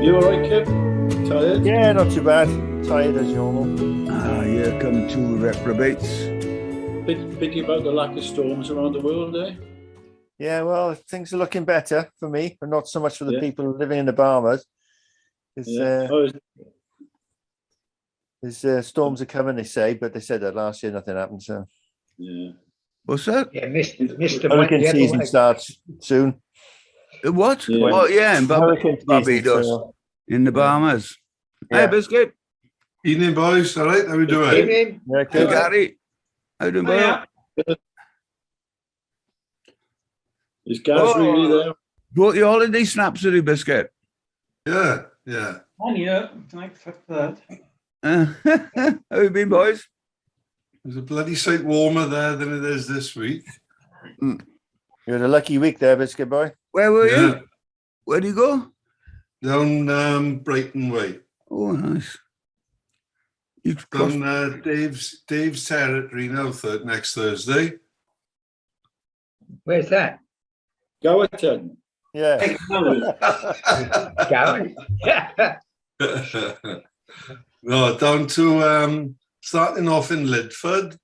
You all right, Kev? Tired? Yeah, not too bad. Tired as normal. Here come two reprobates. Pity about the lack of storms around the world, eh? Yeah, well, things are looking better for me, but not so much for the Yeah. people living in the Bahamas. There's storms are coming, they say, but they said that last year nothing happened. So yeah. What's that? Yeah, Mr. hurricane season starts soon. What? Yeah. Oh, yeah, in Hurricane season, Barbados, so, in the Bahamas. Yeah. Hey, Biscuit. Evening, boys. All right, how we doing? Evening. yeah, Hey, good. Gary. How you doing, boy? Is Gaz really there? Brought your holiday snaps to the Biscuit. Yeah, yeah. Yeah, thanks for that. How you been, boys? There's a bloody sight warmer there than it is this week. You had a lucky week there, Biscuit Boy. Where were Yeah. you? Where'd you go? Down Brighton way. Oh, nice. You crossed... Down Dave's territory now, next Thursday. Where's that? Gowerton. Yeah. Gary. No, down to starting off in Lidford,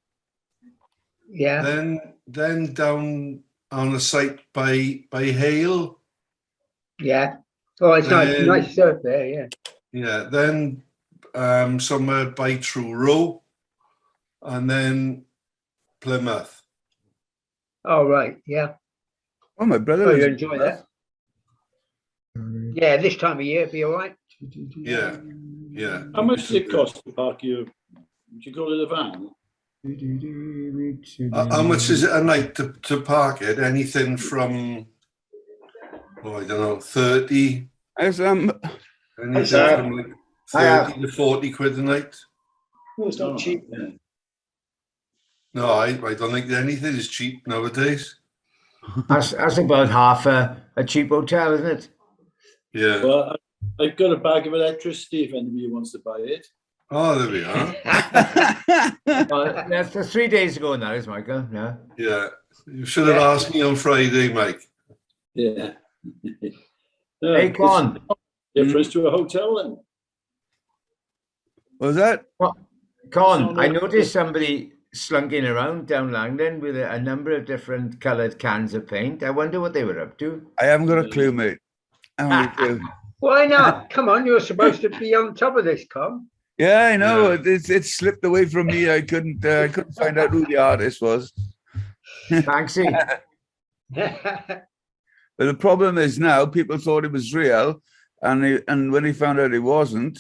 Yeah. then down on a site by Hale. Yeah. Oh, it's nice surf there, yeah. Yeah, then somewhere by Truro, and then Plymouth. Oh, right, yeah. Oh, my brother. Oh, lives you in enjoy Plymouth. that? Yeah, this time of year, be all right. Yeah, yeah. How much does it cost to park your, would you call it a van? How much is it a night to park it? Anything from, I don't know, 30, As, anything from like 30 to 40 quid a night? Well, it's not cheap then. No, I don't think anything is cheap nowadays. That's about half a cheap hotel, isn't it? Yeah. Well, I've got a bag of electricity if anybody wants to buy it. Oh, there we are. Well, that's 3 days ago now, is Michael? Yeah. Yeah. You should have asked me on Friday, Mike. Yeah. Hey, Con. Difference to a hotel then. was that? Con, I noticed somebody slunking around down Langdon with a number of different coloured cans of paint. I wonder what they were up to. I haven't got a clue, mate. I haven't got a clue. Why not? Come on, you're supposed to be on top of this, Con. Yeah, I know. Yeah. It slipped away from me. I couldn't find out who the artist was. Banksy. But the problem is now people thought it was real, and when they found out it wasn't,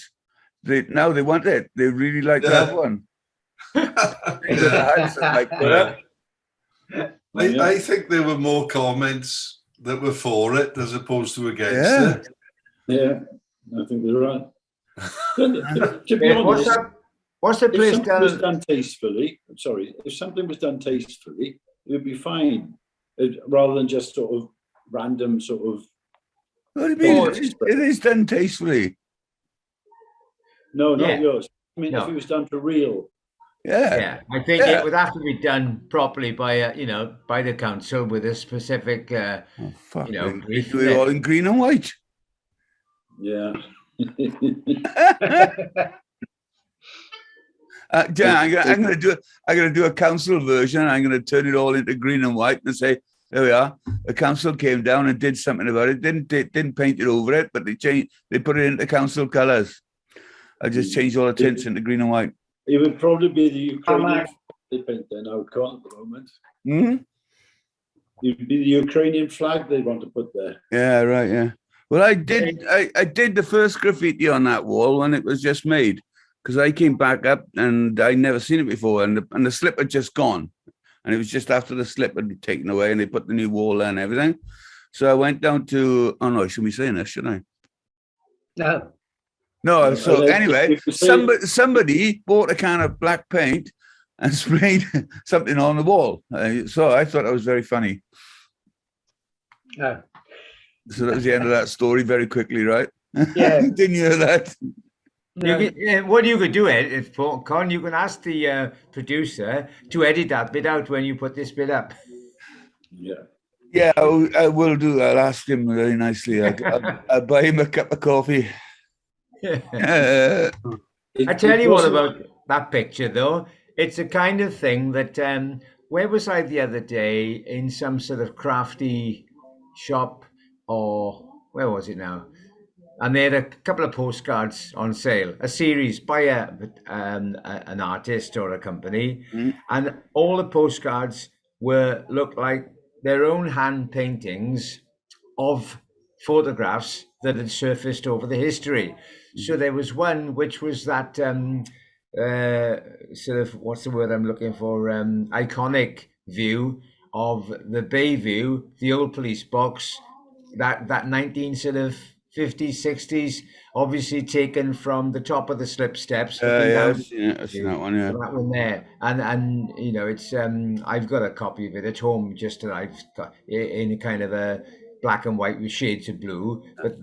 they want it. They really like to have one. I think there were more comments that were for it as opposed to against it. Yeah, I think they're right. To be honest, What's the if place something was down? done tastefully, if something was done tastefully, it would be fine, rather than just sort of random sort of. What do you mean? It is done tastefully. No, not Yeah. yours. I mean, No. if it was done for real. Yeah, I think it would have to be done properly by by the council with a specific Oh, fuck. brief. Do it all in green and white. Yeah. Jan, I'm gonna do a council version. I'm gonna turn it all into green and white and say, there we are. The council came down and did something about it. Didn't paint it over it, but they put it into council colours. I just changed all the tints into green and white. It would probably be the Ukrainian they paint there now, can't at the moment. Hmm? It would be the Ukrainian flag they want to put there. Yeah, right, yeah. Well, I did the first graffiti on that wall when it was just made, because I came back up and I'd never seen it before, and the slip had just gone. and it was just after the slip had been taken away, and they put the new wall in and everything. So I went down to. Oh no, I shouldn't be saying this, should I? No. No. So anyway, you say- somebody bought a can of black paint and sprayed something on the wall. So I thought that was very funny. No. So that was the end of that story very quickly, right? Yeah. Didn't you hear that? No. What you could do, Ed, Con, you can ask the producer to edit that bit out when you put this bit up. Yeah. Yeah, I will do. I'll ask him very nicely. I'll buy him a cup of coffee. I tell you what about that picture, though. It's a kind of thing that, where was I the other day? In some sort of crafty shop, or where was it now? And they had a couple of postcards on sale, a series by an artist or a company. Mm. And all the postcards looked like their own hand paintings of photographs that had surfaced over the history. So there was one which was that sort of, what's the word I'm looking for, iconic view of the Bay View, the old police box, that 19 sort of 50s, 60s, obviously taken from the top of the slip steps. Yeah, I've seen that one, yeah. That one there, and you know, it's I've got a copy of it at home, just that I've got in a kind of a black and white with shades of blue. But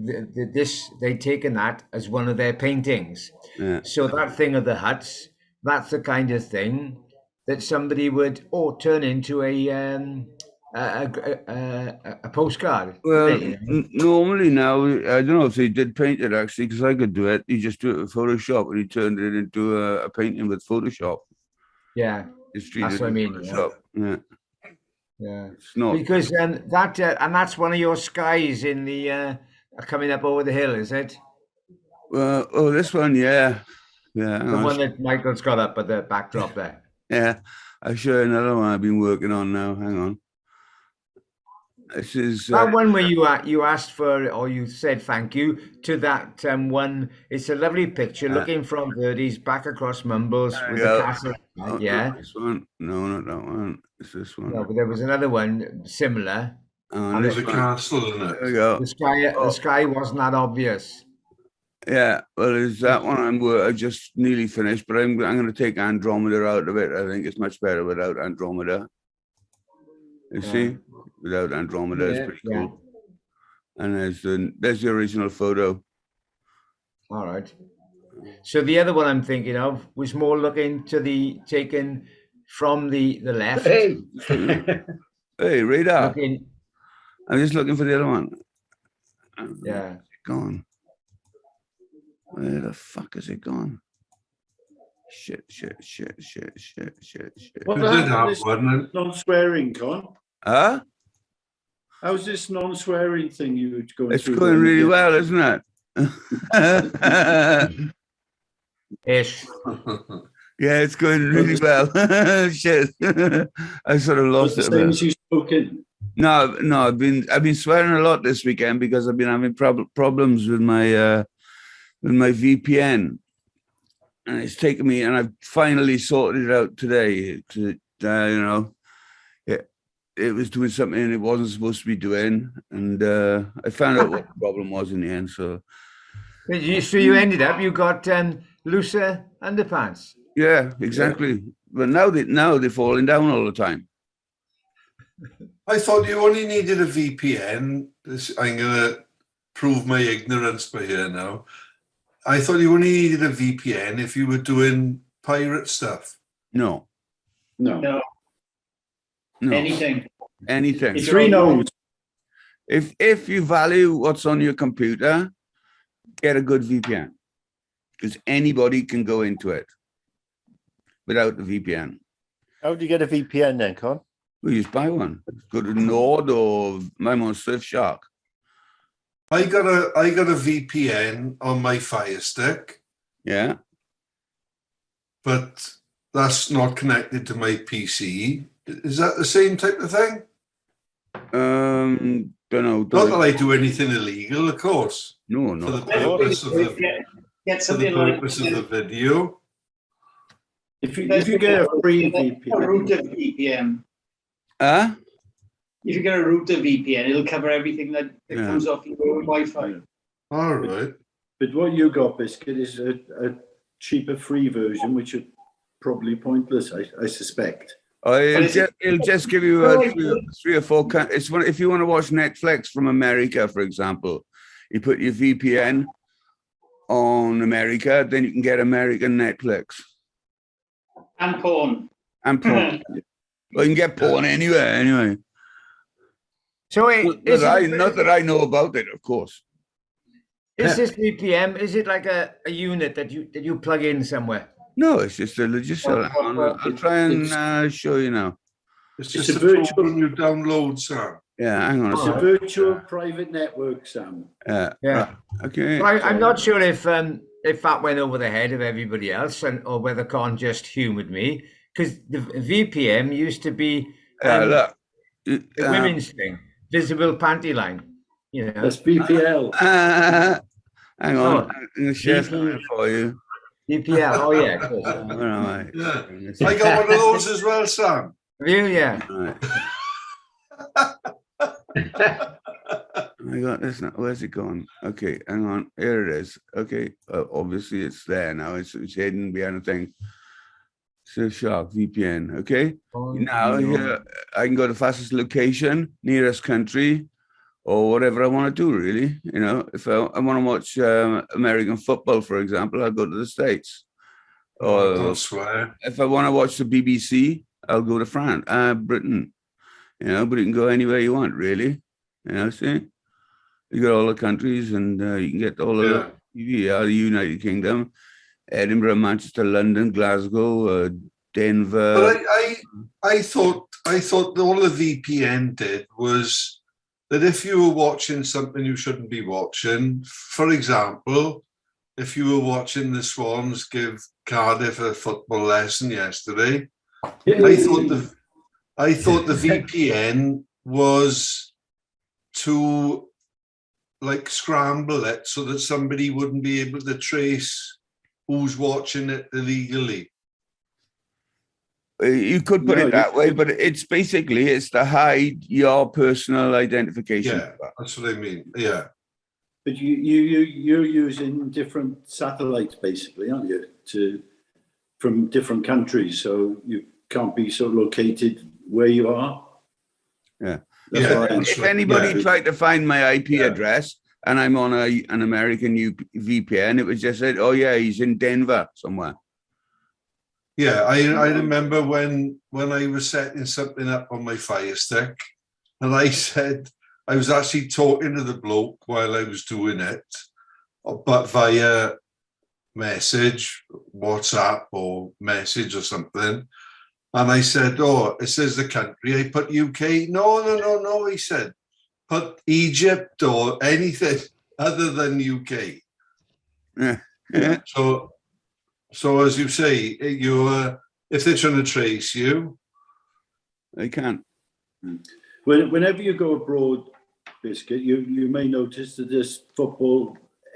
they'd taken that as one of their paintings. Yeah. So that thing of the huts, that's the kind of thing that somebody would turn into a postcard. Well, normally now, I don't know if they did paint it actually, because I could do it. You just do it with Photoshop, and he turned it into a painting with Photoshop. Yeah, It's that's what I mean. Photoshop. Yeah. Yeah, It's not because and that's one of your skies in the coming up over the hill, is it? oh, this one, yeah. Yeah. The one that Michael's got up at the backdrop there. Yeah. I'll show you another one I've been working on now. Hang on. This is That one where you asked for, or you said thank you to that one. It's a lovely picture looking from Verdi's back across Mumbles with the castle. Yeah. This one. No, not that one. It's this one. No, but there was another one similar. Oh, There's a castle in there we it. go. The sky wasn't that obvious. Yeah, well, there's that one. I just nearly finished, but I'm going to take Andromeda out of it. I think it's much better without Andromeda. You see, without Andromeda, it's pretty cool. And there's the original photo. All right. So the other one I'm thinking of was more looking to the taken from the left. Hey. Hey, radar. Looking, I'm just looking for the other one. yeah. It's gone. Where the fuck is it gone? Shit. What You did happened have to this one. non-swearing, Con? Huh? How's this non-swearing thing you were going It's through? going really well, isn't it? Ish. Yeah, it's going really well. Shit. I sort of lost it a Same bit. as you spoken. No, I've been swearing a lot this weekend because I've been having problems with my VPN, and it's taken me, and I've finally sorted it out today. It was doing something it wasn't supposed to be doing, and I found out what the problem was in the end. So you ended up, you got looser underpants. yeah, exactly. But now they're falling down all the time. I thought you only needed a VPN. I'm going to prove my ignorance by here now. I thought you only needed a VPN if you were doing pirate stuff. No. Anything. Anything. It's Three no's. If you value what's on your computer, get a good VPN, because anybody can go into it without the VPN. How do you get a VPN then, Con? Well, you just buy one. Go to Nord or I'm on Surfshark. I got a VPN on my Fire Stick, Yeah. but that's not connected to my PC. Is that the same type of thing? Don't know. Not that I do anything illegal, of course. No, For no. the purpose of Get for the something like purpose of the video. If you get a free a VPN, router VPN. Huh? If you get a router VPN, it'll cover everything that Yeah. comes off your own Wi-Fi. All right. But what you got, Biscuit, is a cheaper free version, which is probably pointless, I suspect. It'll just give you three or four. It's if you want to watch Netflix from America, for example, you put your VPN on America, then you can get American Netflix And porn. and porn. Well, you can get porn anywhere, anyway. So Not that I know about it, of course. is this VPN? Is it like a unit that you plug in somewhere? No, it's just I'll try and show you now. It's It's just a a virtual- program you download, Sam. Yeah, hang on a It's a second. virtual private network, Sam. Yeah. right, okay. I'm not sure if that went over the head of everybody else, or whether Con just humoured me, because the VPN used to be Look. the women's thing, visible panty line. You know, That's BPL. Hang on, Oh. I'm going to share something for you. VPL. Oh yeah, of course. Where am I? Yeah. I got one of those as well, Sam. Have you? Yeah. Right. I got this now. Where's it gone? Okay, hang on. Here it is. Okay, obviously it's there now. It's hidden behind a thing. Surfshark VPN. Okay. Now here I can go to fastest location, nearest country, or whatever I want to do. Really, you know, if I want to watch American football, for example, I'll go to the States. Or Don't swear. if I want to watch the BBC, I'll go to France, Britain. You know, but you can go anywhere you want, really. You know, see, you got all the countries, and you can get all the TV out of the United Kingdom, Edinburgh, Manchester, London, Glasgow, Denver. But I thought all the VPN did was that if you were watching something you shouldn't be watching, for example, if you were watching the Swans give Cardiff a football lesson yesterday, I thought the VPN was to like scramble it so that somebody wouldn't be able to trace who's watching it illegally. You could put it that way, but it's to hide your personal identification. Yeah, that's what I mean. Yeah. But you're using different satellites, basically, aren't you? From different countries, so you can't be so located where you are. Yeah. That's If anybody tried to find my IP address and I'm on an American VPN, it was just said, "Oh yeah, he's in Denver somewhere." Yeah, I remember when I was setting something up on my Fire Stick, and I said I was actually talking to the bloke while I was doing it, but via message, WhatsApp or message or something. And I said, "Oh, it says the country." I put UK. No. He said, "Put Egypt or anything other than UK." Yeah. So as you say, if they're trying to trace you, They can't. Whenever you go abroad, Biscuit, you may notice that there's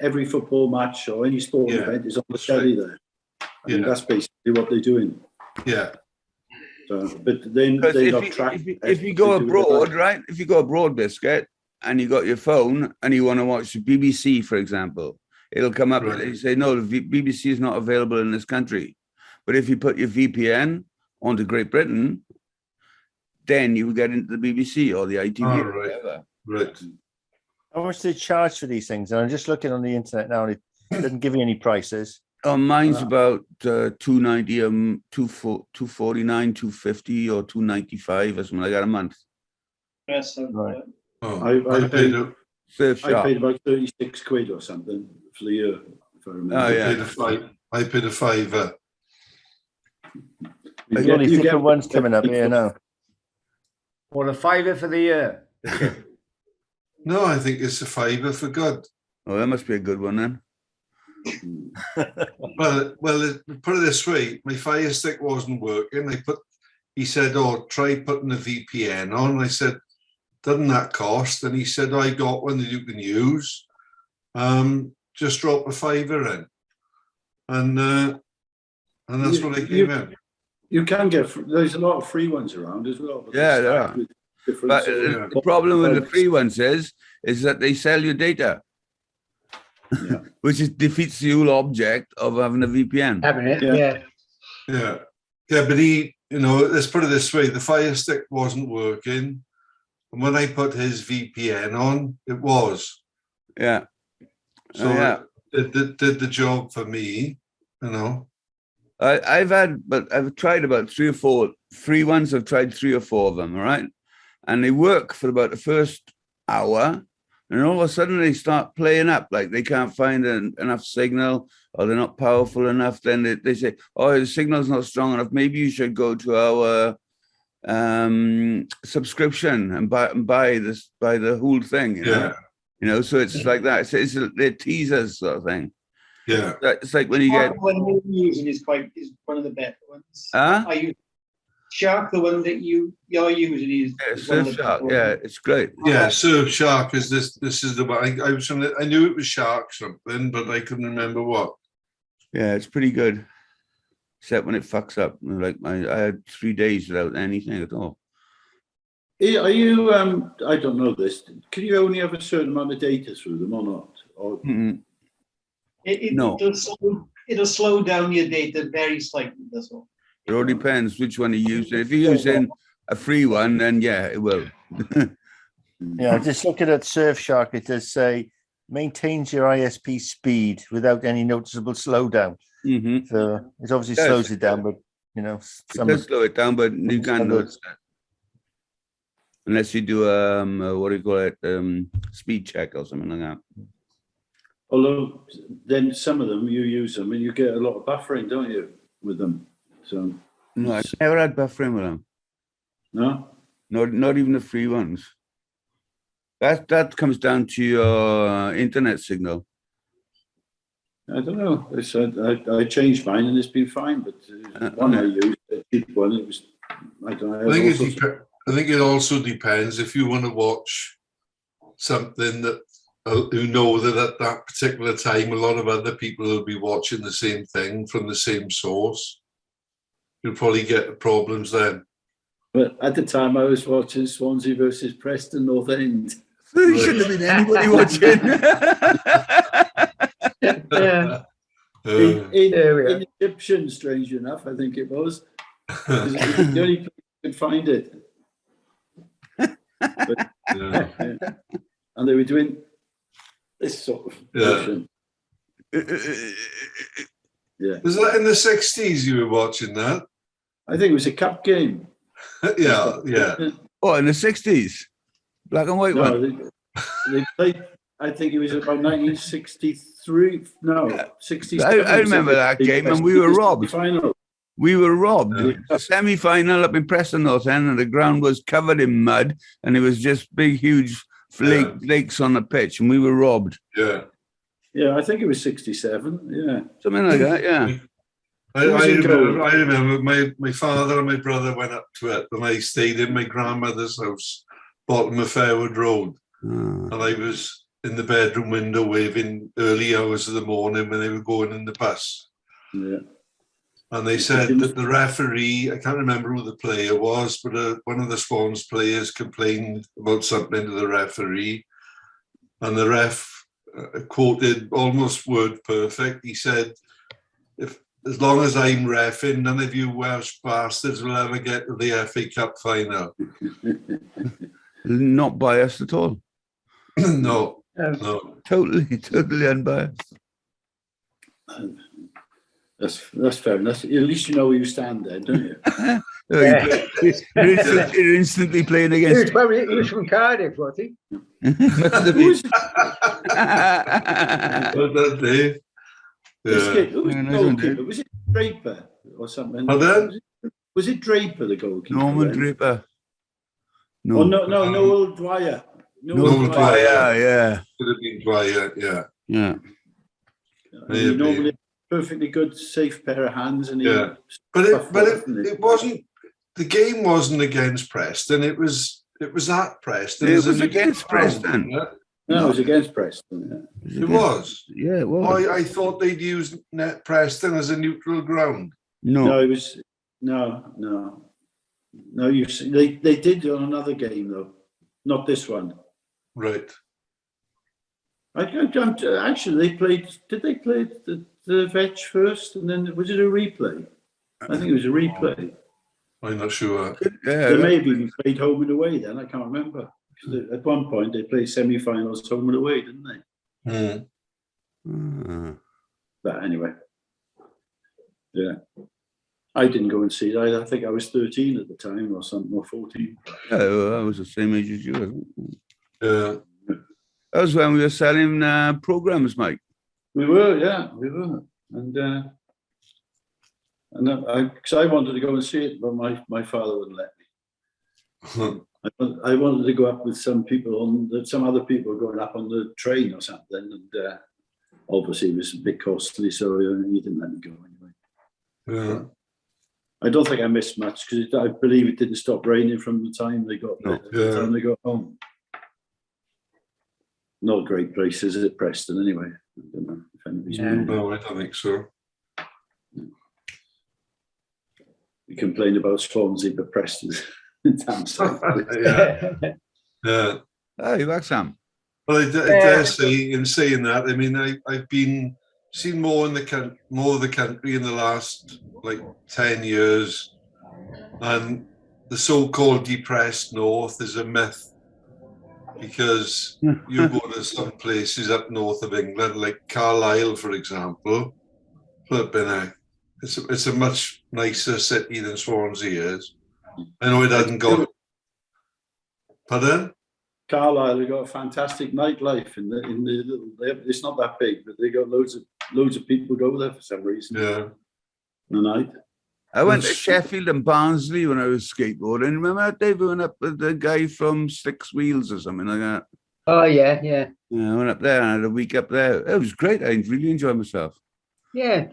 every football match or any sporting event is on the telly there. I mean, that's basically what they're doing. Yeah. So, but then they not track. If you go abroad, right? If you go abroad, Biscuit, and you got your phone and you want to watch the BBC, for example, it'll come up and you say, "No, the BBC is not available in this country." But if you put your VPN onto Great Britain, then you will get into the BBC or the ITV or whatever. Right. How much do they charge for these things? And I'm just looking on the internet now, and it doesn't give you any prices. Oh, mine's about $290, $249, $250, or $295 or something like that a month. Yes, Right. I paid about 36 quid or something for the year, if I remember. Oh, yeah. I paid a $5. There's only different ones coming up here now. Or a $5 for the year. No, I think it's a $5 for good. Oh, that must be a good one then. Well, put it this way, my Fire Stick wasn't working. He said, "Oh, try putting a VPN on." I said, "Doesn't that cost?" And he said, "I got one that you can use. Just drop a $5 in." And that's what I came in. You can get, there's a lot of free ones around as well. But Yeah, they're there stacked are. with different But sort of- the problem with the free ones is that they sell you data, Yeah. which defeats the whole object of having a VPN. Having it, Yeah. yeah. Yeah, but let's put it this way, the Fire Stick wasn't working. And when I put his VPN on, it was. Yeah. So yeah. it did the job for me, I've tried about 3 or 4 free ones. I've tried 3 or 4 of them, all right? And they work for about the first hour. And all of a sudden they start playing up, like they can't find enough signal, or they're not powerful enough. Then they say, oh, the signal's not strong enough. Maybe you should go to our subscription and buy the whole thing. You know, so it's like that. They're teasers sort of thing. Yeah. It's like when you get. The one you're using is one of the better ones. Huh? Are you Shark? The one that you're using is one of the Surfshark. better Yeah, ones. it's great. Yeah, Surfshark is this. This is the one. I knew it was Shark something, but I couldn't remember what. Yeah, it's pretty good. Except when it fucks up. Like I had 3 days without anything at all. Are you, I don't know this, can you only have a certain amount of data through them or not? Or, No. It'll slow down your data very slightly, that's all. It all depends which one you use. If you're using a free one, then yeah, it will. Yeah, just looking at Surfshark, it does say maintains your ISP speed without any noticeable slowdown. Mm-hmm. So it obviously Yes. slows it down, but It does slow it down, but you can't notice that. Unless you do what do you call it? Speed check or something like that. although then some of them, you use them and you get a lot of buffering, don't you, with them? So, No, I've never had buffering with them. no? Not even the free ones. That comes down to your internet signal. I don't know. I changed mine and it's been fine, but one I used, a cheap one, it was, I don't know. I think it also depends if you want to watch something that you know that at that particular time a lot of other people will be watching the same thing from the same source. You'll probably get problems then. But at the time I was watching Swansea versus Preston North End. There shouldn't have been anybody watching. Yeah. In Egyptian, strange enough, I think it was. It was the only place you could find it. But, Yeah. and they were doing this sort of version. Yeah. Was that in the 60s you were watching that? I think it was a cup game. Yeah. Oh, in the 60s? Black and white one? No, they played, I think it was about 1963. No, 67. I remember that game and we were robbed. Final. We were robbed. The semi-final up in Preston North End, and the ground was covered in mud, and it was just big, huge lakes on the pitch, and we were robbed. Yeah. Yeah, I think it was 67. Yeah. Something like that, yeah. I remember my father and my brother went up to it, and I stayed in my grandmother's house, bottom of Fairwood Road. And I was in the bedroom window waving early hours of the morning when they were going in the bus. Yeah. And they said that the referee, I can't remember who the player was, but one of the Swans players complained about something to the referee. And the ref quoted almost word perfect. He said, as long as I'm reffing, none of you Welsh bastards will ever get to the FA Cup final. Not biased at all. No. Totally unbiased. That's fair enough. At least you know where you stand there, don't you? You're instantly playing against. He was from Cardiff, was he? Who was the goalkeeper? Was it Draper or something? Was it Draper, the goalkeeper? Norman Draper. No. Oh, no, Noel Dwyer. Noel Dwyer, yeah. Could have been Dwyer, yeah. Yeah. Normally perfectly good, safe pair of hands. And but it wasn't, the game wasn't against Preston, it was at Preston. It was against Preston. No, it was against Preston. Yeah. It was? Yeah, it was. I thought they'd use Preston as a neutral ground. No, it was No. You see, they did on another game though, not this one. Right. Actually, they played. Did they play the veg first, and then was it a replay? I think it was a replay. I'm not sure. They may have even played home and away then. I can't remember. At one point, they played semi-finals home and away, didn't they? But anyway, yeah. I didn't go and see it. I think I was 13 at the time or something, or 14. Yeah, well, I was the same age as you. Yeah. That was when we were selling programs, Mike. We were. And because I wanted to go and see it, but my father wouldn't let me. I wanted to go up with some other people going up on the train or something, and obviously it was a bit costly, so he didn't let me go anyway. Yeah. I don't think I missed much because I believe it didn't stop raining from the time they got there, the time they got home. Not a great place, is it, Preston? Anyway, I don't know if anybody's been. No, I don't think so. We complain about Swansea, but Preston's damn sight. Yeah. Hey, Waxham. Well, I dare say, in saying that, I mean, I've seen more of the country in the last 10 years, and the so-called depressed north is a myth, because you go to some places up north of England, like Carlisle, for example, it's a much nicer city than Swansea is. I know it hasn't got. Pardon? Carlisle have got a fantastic nightlife in the little. It's not that big, but they got loads of people go there for some reason. Yeah. The night. I went to Sheffield and Barnsley when I was skateboarding. Remember that day we went up with the guy from Six Wheels or something like that? Oh, yeah. Yeah, I went up there and I had a week up there. It was great. I really enjoyed myself. Yeah,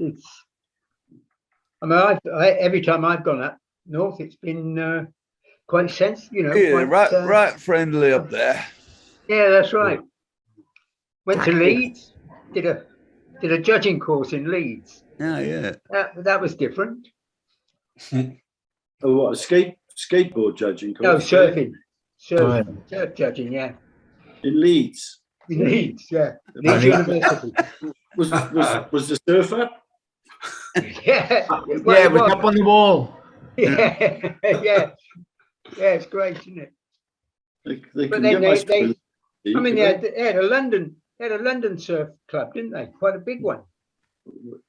I mean, every time I've gone up north, it's been quite sensitive, Yeah, right friendly up there. Yeah, that's right. Went to Leeds, did a judging course in Leeds. Yeah. That was different. Oh, what, a skateboard judging course? No, surfing. Surf judging, yeah. In Leeds? In Leeds, yeah. Leeds University. Was the surf up? Yeah. Well, it was up on the wall. Yeah. Yeah, it's great, isn't it? They but can then they had a London surf club, didn't they? Quite a big one.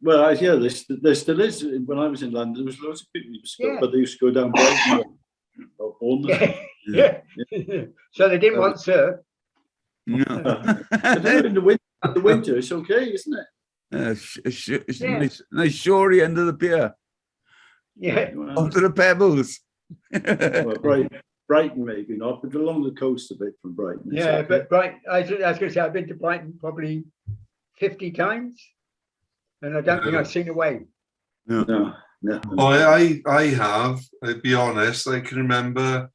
Well, yeah, there still is. When I was in London, there was lots of people who used to go, but they used to go down Brighton or Bournemouth. Yeah. So they didn't want surf. No. But then in the winter, it's okay, isn't it? It's nice shorey end of the pier. Yeah. Onto the pebbles. Well, Brighton maybe not, but along the coast a bit from Brighton. Yeah, okay. But Brighton, I was going to say, I've been to Brighton probably 50 times, and I don't think I've seen a wave. No. Oh, I have. I'll be honest. I can remember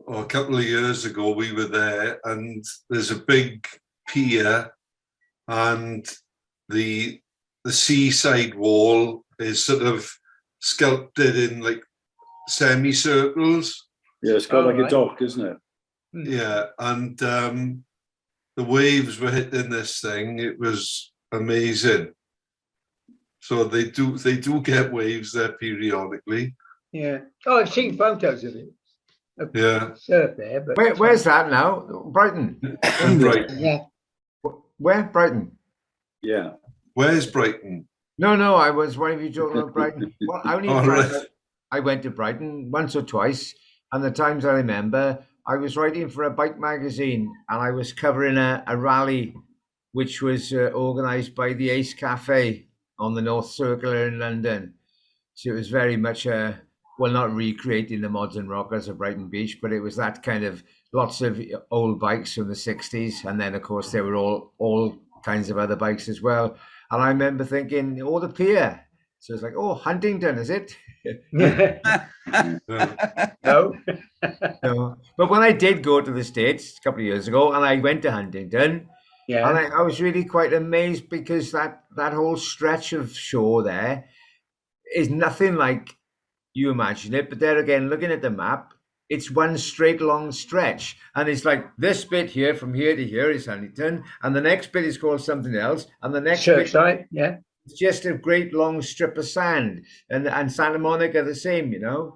a couple of years ago we were there, and there's a big pier, and the seaside wall is sort of sculpted in semicircles. Yeah, it's got a dock, isn't it? Yeah, and the waves were hitting this thing. It was amazing. So they do get waves there periodically. Yeah. Oh, I've seen photos of it. Yeah. Surf there, but Where's that now? Brighton. Brighton. Yeah. Where? Brighton. Yeah. Where's Brighton? No, I was one of you talking about Brighton. Well, Right. I went to Brighton once or twice, and the times I remember, I was writing for a bike magazine, and I was covering a rally which was organised by the Ace Cafe on the North Circular in London. So it was very much not recreating the modern rockers of Brighton Beach, but it was that kind of lots of old bikes from the 60s, and then of course there were all kinds of other bikes as well. And I remember thinking, the pier. So it's like, Huntingdon, is it? No. No. But when I did go to the States a couple of years ago, and I went to Huntingdon, and I was really quite amazed because that whole stretch of shore there is nothing like you imagine it. But there again, looking at the map, it's one straight long stretch. And it's like this bit here, from here to here is Huntington. And the next bit is called something else. And the next bit, Surfside, yeah. it's just a great long strip of sand. And Santa Monica the same,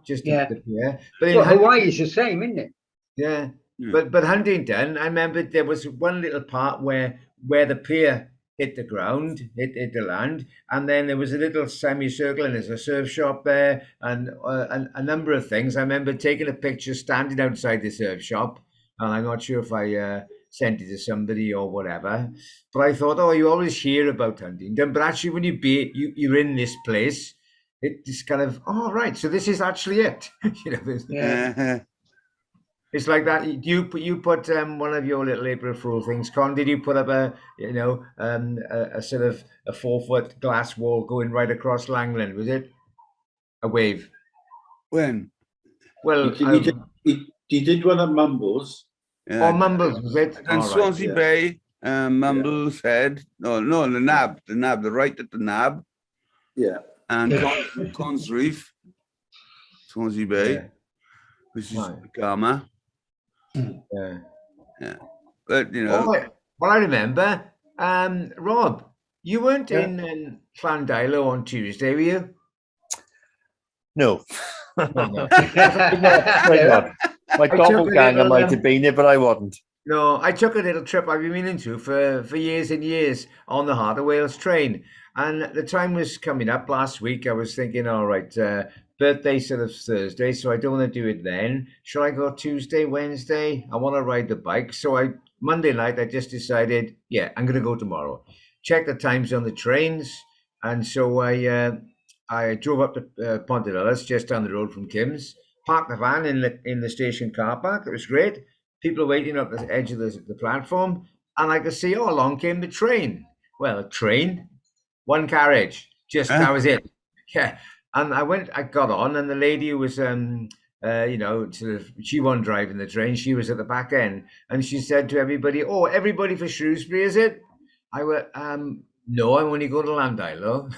just Yeah. yeah. But in Well, Hawaii's the same, isn't it? yeah. But Huntington, I remember there was one little part where the pier hit the ground, hit the land, and then there was a little semicircle, and there's a surf shop there, and a number of things. I remember taking a picture standing outside the surf shop, and I'm not sure if I sent it to somebody or whatever, but I thought, oh, you always hear about Huntington, but actually when you're in this place, it's kind of, oh, right, so this is actually it. Yeah. It's like that. You put one of your little April Fool things, Con. Did you put up a sort of a 4-foot glass wall going right across Langland? Was it a wave? When? Well, he did one at Mumbles. Yeah. Oh, Mumbles, was it? And Swansea Bay, Mumbles Head. No, the Nab, the right at the Nab. Yeah. And Cons Reef, Swansea Bay, which is Gama. Yeah. But Well, I remember, Rob, you weren't in Llandeilo on Tuesday, were you? No. No. My doppelganger might have been there, but I wasn't. No, I took a little trip I've been meaning to for years and years on the Heart of Wales train. And the time was coming up last week. I was thinking, all right, birthday sort of Thursday, so I don't want to do it then. Shall I go Tuesday, Wednesday? I want to ride the bike. So Monday night, I just decided, I'm going to go tomorrow. Check the times on the trains. And so I drove up to Pontarliss, just down the road from Kim's, parked the van in the station car park. It was great. People waiting up the edge of the platform. And I could see, along came the train. Well, a train, one carriage, that was it. Yeah. And I got on, and the lady who was, she wasn't driving the train. She was at the back end. And she said to everybody, oh, everybody for Shrewsbury, is it? I went, no, I'm only going to Llandeilo.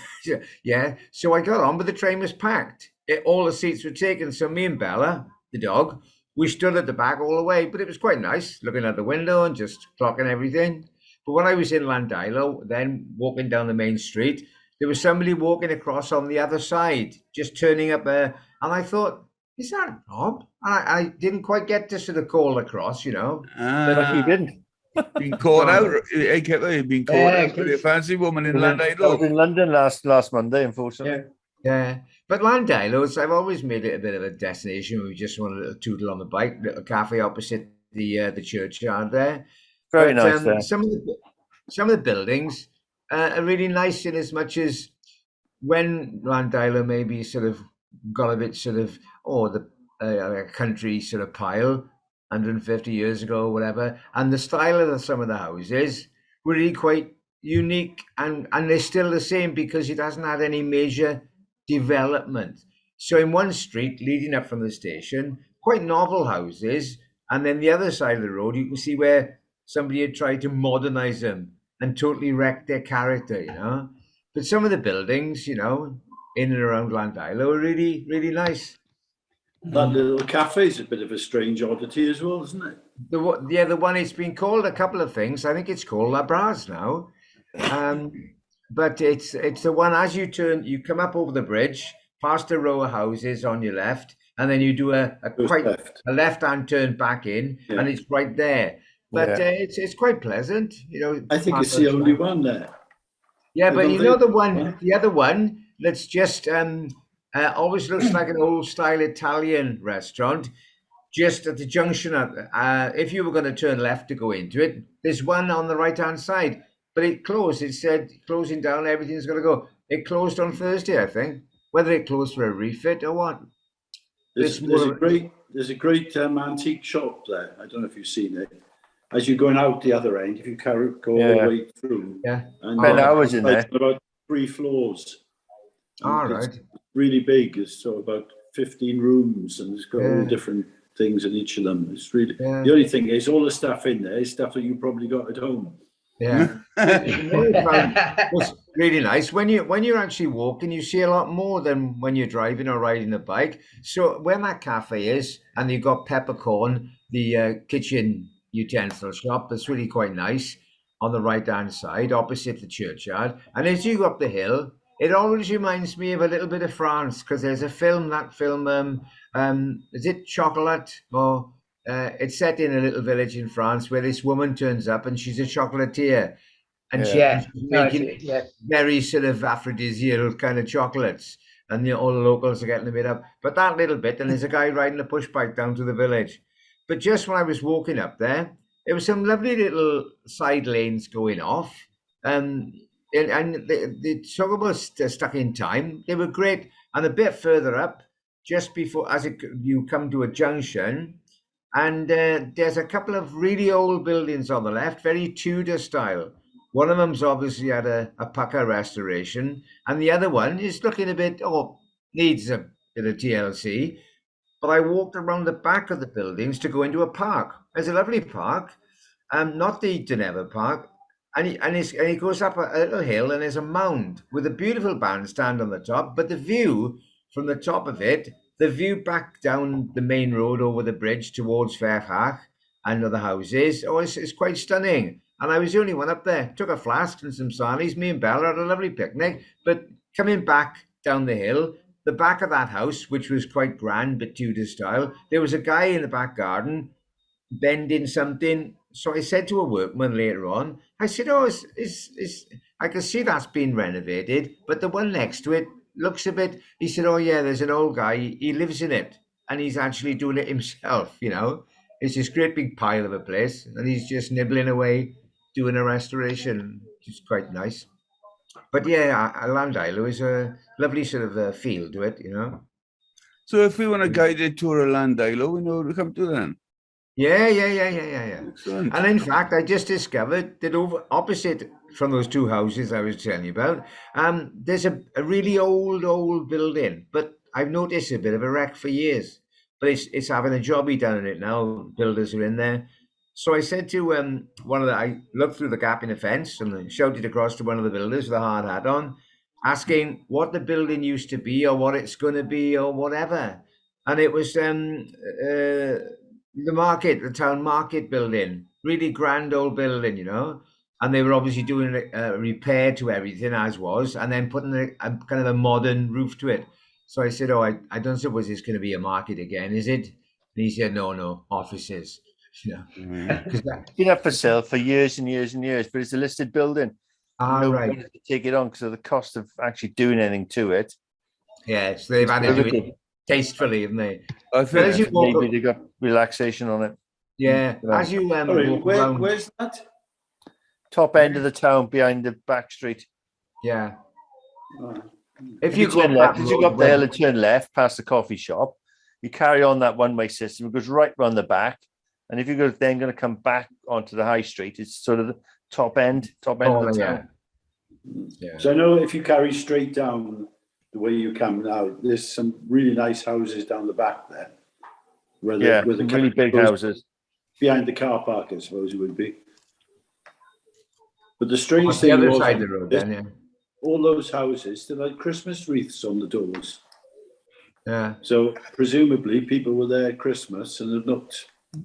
Yeah. So I got on, but the train was packed. All the seats were taken. So me and Bella, the dog, we stood at the back all the way, but it was quite nice looking out the window and just clocking everything. But when I was in Llandeilo, then walking down the main street, there was somebody walking across on the other side, just turning up there. And I thought, is that Rob? I didn't quite get to sort of call across, But you didn't. Been caught out. You've been caught out with a fancy woman in Llandeilo. I was in London last Monday, unfortunately. Yeah. But Llandeilo, I've always made it a bit of a destination. We just want a little tootle on the bike, little cafe opposite the churchyard there. Very nice there. Some of the buildings are really nice in as much as when Llandeilo maybe sort of got a bit sort of, the country sort of pile 150 years ago or whatever, and the style of some of the houses were really quite unique, and they're still the same because it hasn't had any major development. So in one street leading up from the station, quite novel houses, and then the other side of the road you can see where somebody had tried to modernize them and totally wrecked their character, But some of the buildings, in and around Llandeilo are really, really nice. That little cafe is a bit of a strange oddity as well, isn't it? The one, it's been called a couple of things. I think it's called La Bras now. But it's the one, as you come up over the bridge, past a row of houses on your left, and then you do a left-hand turn back in, and it's right there. But it's quite pleasant, I think it's the only one there. Yeah, but the other one that's just always looks like an old-style Italian restaurant, just at the junction. If you were going to turn left to go into it, there's one on the right-hand side. But it closed. It said closing down. Everything's going to go. It closed on Thursday, I think. Whether it closed for a refit or what. There's a great antique shop there. I don't know if you've seen it. As you're going out the other end, if you go all the way through. Yeah. And I was in there. About 3 floors. All right. It's really big. It's so about 15 rooms, and it's got all different things in each of them. It's really the only thing is all the stuff in there is stuff that you probably got at home. Yeah. really nice. When you're actually walking, you see a lot more than when you're driving or riding a bike. So where that cafe is, and you've got Peppercorn, the kitchen utensil shop, that's really quite nice on the right-hand side, opposite the churchyard. And as you go up the hill, it always reminds me of a little bit of France, because there's a film, is it Chocolate? Or it's set in a little village in France where this woman turns up and she's a chocolatier. And she's making very sort of aphrodisiacal kind of chocolates. And all the locals are getting a bit up. But that little bit, and there's a guy riding a push bike down to the village. But just when I was walking up there, there was some lovely little side lanes going off. And the talk about stuck in time. They were great. And a bit further up, just before, you come to a junction, and there's a couple of really old buildings on the left, very Tudor style. One of them's obviously had a pucker restoration, and the other one is looking a bit, needs a bit of TLC. But I walked around the back of the buildings to go into a park. There's a lovely park, not the Geneva Park, and he goes up a little hill, and there's a mound with a beautiful bandstand on the top. But the view from the top of it, the view back down the main road over the bridge towards Fairhach and other houses, it's quite stunning. And I was the only one up there. Took a flask and some sarnies. Me and Bella had a lovely picnic. But coming back down the hill, the back of that house, which was quite grand but Tudor style, there was a guy in the back garden bending something. So I said to a workman later on, I said, I can see that's been renovated, but the one next to it looks a bit. He said, there's an old guy. He lives in it, and he's actually doing it himself. It's this great big pile of a place, and he's just nibbling away, doing a restoration, which is quite nice. But Llandeilo is a lovely sort of feel to it, So if we want a guided tour of Llandeilo, we know to come to then. Yeah. Excellent. And in fact, I just discovered that opposite from those two houses I was telling you about, there's a really old building, but I've noticed a bit of a wreck for years. But it's having a jobby done in it now. Builders are in there. So I said to I looked through the gap in the fence and shouted across to one of the builders with a hard hat on, asking what the building used to be or what it's going to be or whatever. And it was the town market building, really grand old building, And they were obviously doing a repair to everything as was, and then putting a kind of a modern roof to it. So I said, I don't suppose it's going to be a market again, is it? And he said, no, offices. It's been up for sale for years and years and years, but it's a listed building. Right. To take it on because of the cost of actually doing anything to it. Yeah, so they've had to do it tastefully, haven't they? I think maybe they got relaxation on it. Yeah, as you where's that? Top end of the town behind the back street. Yeah. If you turn left, as you go up the hill and turn left past the coffee shop, you carry on that one-way system. It goes right round the back. And if you're then going to come back onto the high street, it's sort of the top end of the town. Yeah. So I know if you carry straight down the way you come now, there's some really nice houses down the back there. Where the really big houses. Behind the car park, I suppose it would be. But the strange the thing other was, side of the road, then, yeah. all those houses, they're like Christmas wreaths on the doors. Yeah. So presumably people were there at Christmas and have not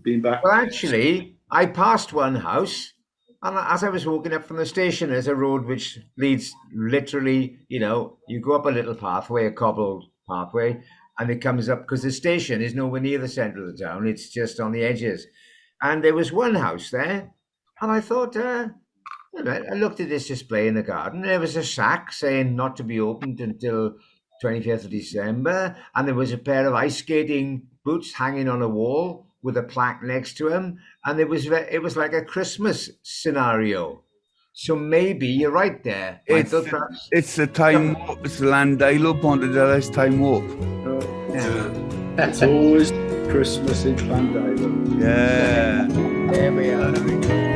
been back. Well, actually, I passed one house, and as I was walking up from the station, there's a road which leads literally, you go up a little pathway, a cobbled pathway, and it comes up because the station is nowhere near the centre of the town. It's just on the edges. And there was one house there, and I thought, I looked at this display in the garden. There was a sack saying not to be opened until 25th of December, and there was a pair of ice skating boots hanging on a wall with a plaque next to him, and it was like a Christmas scenario. So maybe you're right there. It's the time warp. It's Llandeilo, Pontedella's time warp. It's always Christmas in Llandeilo. Yeah. There we are.